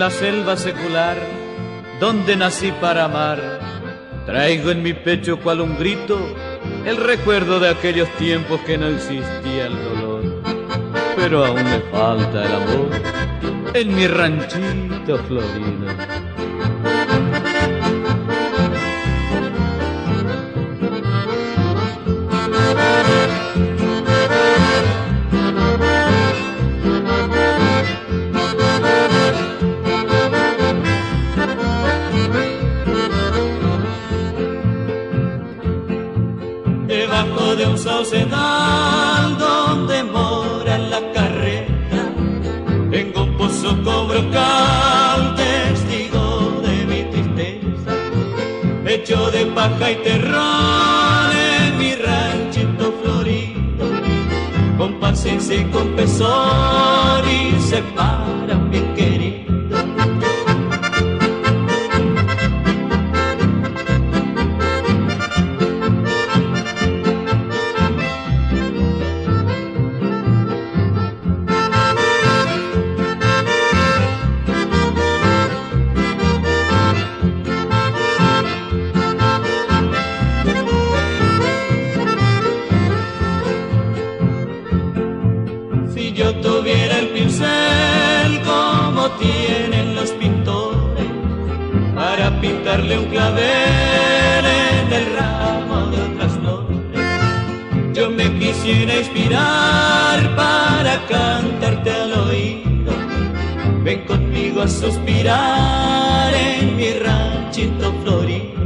la selva secular, donde nací para amar, traigo en mi pecho cual un grito el recuerdo de aquellos tiempos que no existía el dolor. Pero aún me falta el amor en mi ranchito florido. Debajo de un saucedal donde mora la carreta, tengo un pozo cobro cal, testigo de mi tristeza, hecho de paja y terrón en mi ranchito florido, con paciencia y con pesar y se paran bien querido. Si yo tuviera el pincel como tienen los pintores, para pintarle un clavel en el ramo de otras flores, yo me quisiera inspirar para cantarte al oído. Ven conmigo a suspirar en mi ranchito florido.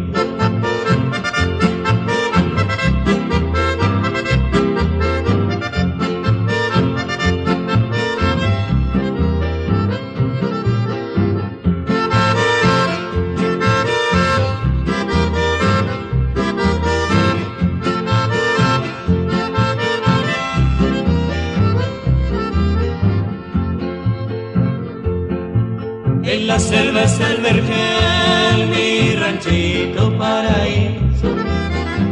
En la selva es el vergel, mi ranchito paraíso,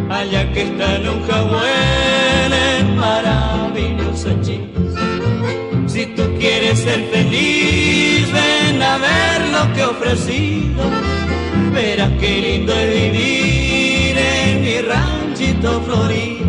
allá que está en un jaguel en maravilloso hechizo. Si tú quieres ser feliz, ven a ver lo que he ofrecido, verás qué lindo es vivir en mi ranchito florido.